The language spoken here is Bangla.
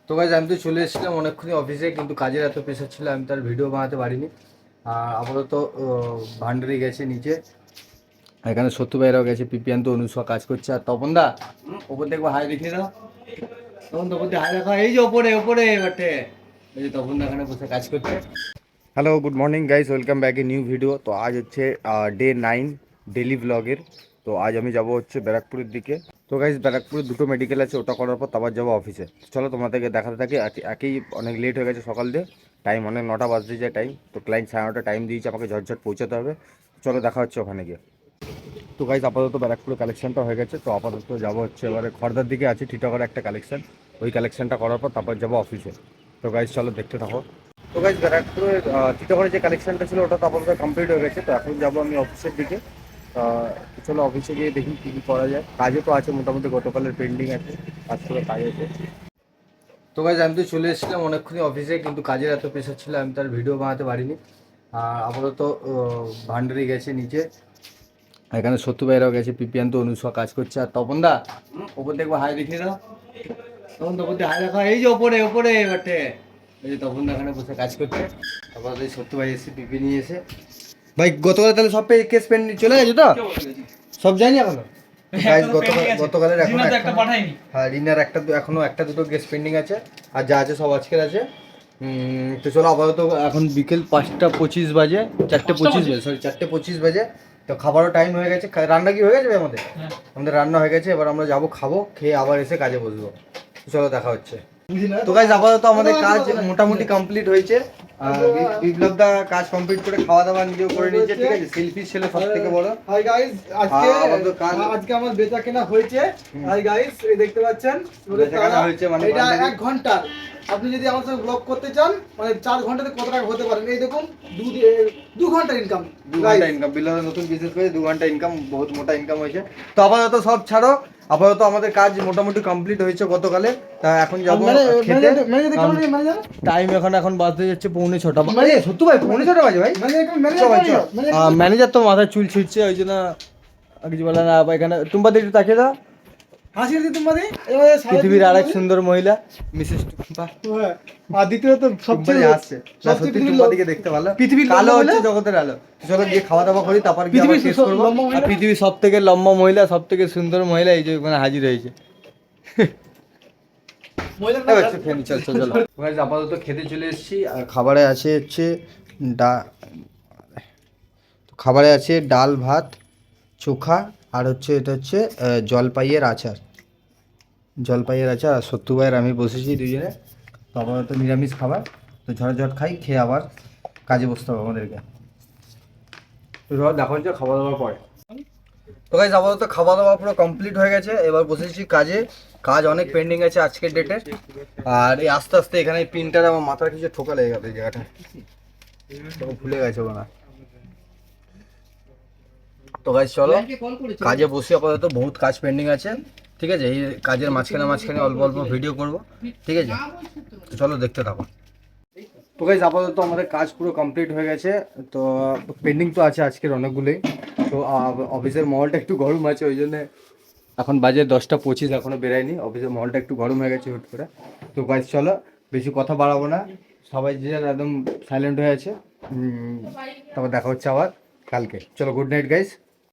তো গাইজ আমি তো চলে এসেছিলাম অনেকক্ষণই অফিসে, কিন্তু কাজের এত প্রেশার ছিল আমি তার ভিডিও বানাতে পারিনি। আর আপাতত ভান্ডারি গেছে নিচে, এখানে সত্যু ভাইরাও গেছে, পিপিয়ান তো অনুষ্কা কাজ করছে। আর তপন দা ওপর দেখবো হাই দেখে দাও, তখন তপন দা হাই দেখা, এই যে ওপরে ওপরে বাটে, এই যে তপন দা এখানে বসে কাজ করছে। Hello, good morning guys, welcome back a new video. তো আজ হচ্ছে ডে 9 ডেলি ব্লগের। তো আজ আমি যাব হচ্ছে ব্যারাকপুরের দিকে। তো গাইজ ব্যারাকপুরে দুটো মেডিকেল আছে, ওটা করার পর তারপর যাবো অফিসে। চলো তোমাদেরকে দেখাতে থাকি। একেই অনেক লেট হয়ে গেছে সকাল দিয়ে, টাইম অনেক 9টা বাজতে যায় টাইম। তো ক্লায়েন্ট 9:30 টাইম দিয়েছে, আমাকে ঝটঝট পৌঁছাতে হবে। চলো দেখা হচ্ছে ওখানে গিয়ে। তো গাইজ আপাতত ব্যারাকপুরে কালেকশনটা হয়ে গেছে, তো আপাতত যাবো হচ্ছে এবারে খড়দার দিকে আছে টিটাগড়ে একটা কালেকশন, ওই কালেকশনটা করার পর তারপর যাবো অফিসে। তো গাইজ চলো দেখতে থাকো। তো গাইজ ব্যারাকপুরে টিটাগড়ে যে কালেকশনটা ছিল ওটা তো আপাতত কমপ্লিট হয়ে গেছে। তো এখন যাবো আমি অফিসের দিকে। চলো অফিসে গিয়ে দেখি কী কী করা যায়। কাজও তো আছে মোটামুটি, গতকালের পেন্ডিং আছে, কাজ করে কাজ আছে। তো গাইজ আমি তো চলে এসেছিলাম অনেকক্ষণই অফিসে, কিন্তু কাজের এত প্রেশার ছিল আমি তার ভিডিও বানাতে পারিনি। আর আপাতত ভান্ডারি গেছে নিচে, এখানে সত্যু ভাইরাও গেছে, পিপিয়ান তো অনুষ্কা কাজ করছে। আর তপন দা ওপর দেখবো হাই দেখিয়ে দাও, তখন তপন দা হাই দেখা, এই যে ওপরে ওপরে বাটে, এই যে তপন দা এখানে বসে কাজ করছে। তারপর এই সত্যু ভাই এসে পিপি নিয়ে এসে, ভাই গতকাল তাহলে সব কেস পেন চলে গেছে তো সব যায়নি এখনো। গাইজ গতকালের এখনো হ্যাঁ রিনার এখনো একটা দুটো গেস পেন্ডিং আছে, আর যা আছে সব আজকের আছে। তো চলো আপাতত এখন বিকেল 5টা 25 বাজে, 4টে 25 বাজে, সরি 4টে 25 বাজে। তো খাবারও টাইম হয়ে গেছে, রান্না কি হয়ে গেছে ভাই আমাদের? আমাদের রান্না হয়ে গেছে, এবার আমরা যাবো খাবো, খেয়ে আবার এসে কাজে বসবো। চলো দেখা হচ্ছে। তো গাইজ আপাতত আমাদের কাজ মোটামুটি কমপ্লিট হয়েছে। বিপ্লব দা কাজ কমপ্লিট করে খাওয়া দাওয়া নিজেও করে নিয়েছে, ঠিক আছে। সেলফি ছেলে সব থেকে বড়। হাই গাইস, আজকে আমার বেচা কেনা হয়েছে। হাই গাইস, এই দেখতে পাচ্ছেন বেচা কেনা হয়েছে, মানে এটা 1 ঘন্টা। আপনি যদি আমার সঙ্গে ব্লগ করতে চান, মানে 4 ঘন্টাতে কত টাকা হতে পারেন, এই দেখুন 2 ঘন্টা ইনকাম। 2 ঘন্টা ইনকাম, বিপ্লবের নতুন বিজনেস করে 2 ঘন্টা ইনকাম, বহুত মোটা ইনকাম হয়েছে। তো আপাতত সব ছাড়ো, আপাতত আমাদের কাজ মোটামুটি কমপ্লিট হয়েছে গতকালে। তা এখন যাবো খেতে। টাইম এখন বাজতে যাচ্ছে 5:45। মানে সত্যি ভাই 5:45 বাজে ভাই। ম্যানেজার তো মাথায় চুল ছিঁড়ছে, ওই জন্য আর কিছু বলে না। এখানে টুম্পা দিয়ে একটু তাকিয়ে দাও, হাসি দিতে পারি। পৃথিবীর আরেক সুন্দর মহিলা মিসেস টুম্পা। আর দ্বিতীয়ত সবচেয়ে আসছে না, সত্যি টুম্পা দিকে দেখতে ভালো, পৃথিবীর কালো হচ্ছে জগতের আলো। চলো গিয়ে খাওয়া দাওয়া করি, তারপর গিয়ে আবার টেস্ট করব। আর পৃথিবীর সব থেকে লম্বা মহিলা, সব থেকে সুন্দর মহিলা এই যে ওখানে হাজির হয়েছে। চলো আপাতত খেতে চলে এসেছি। আর খাবারে আছে হচ্ছে খাবারে আছে ডাল ভাত চোখা, আর হচ্ছে এটা হচ্ছে জলপাইয়ের আচার। আর সত্যু ভাইয়ের আমি বসেছি দুজনে। তো আপাতত নিরামিষ খাবার, তো ঝটঝট খাই, খেয়ে আবার কাজে বসতে হবে আমাদেরকে। তো সব দেখা হচ্ছে খাওয়া দাওয়ার পরে। তো গাইস আপাতত খাওয়া দাওয়া পুরো কমপ্লিট হয়ে গেছে, এবার বসেছি কাজে। কাজ অনেক পেন্ডিং আছে আজকের ডেটে। আর এই আস্তে আস্তে এখানে প্রিন্টার আমার মাথার কিছু ঠোকা লেগে গেছে, এই জায়গাটা ভুলে গেছে ওনা। তো গাইস চলো কাজে বসে, আপাতত বহুত কাজ পেন্ডিং আছে, ঠিক আছে। এই কাজের মাঝখানে অল্প অল্প ভিডিও করব, ঠিক আছে। তো চলো দেখতে থাকো। তো গাইস আপাতত আমাদের কাজ পুরো কমপ্লিট হয়ে গেছে। তো পেন্ডিং তো আছে আজকের অনেকগুলোই। তো অফিসের মহলটা একটু গরম আছে, ওই জন্য এখন বাজে 10টা 25, এখনো বেরায়নি। অফিসের মহলটা একটু গরম হয়ে গেছে হুট করে। তো গাইস চলো বেশি কথা বাড়াবো না, সবাই যে যার একদম সাইলেন্ট হয়ে আছে। তারপর দেখা হচ্ছে আবার কালকে। চলো গুড নাইট গাইস।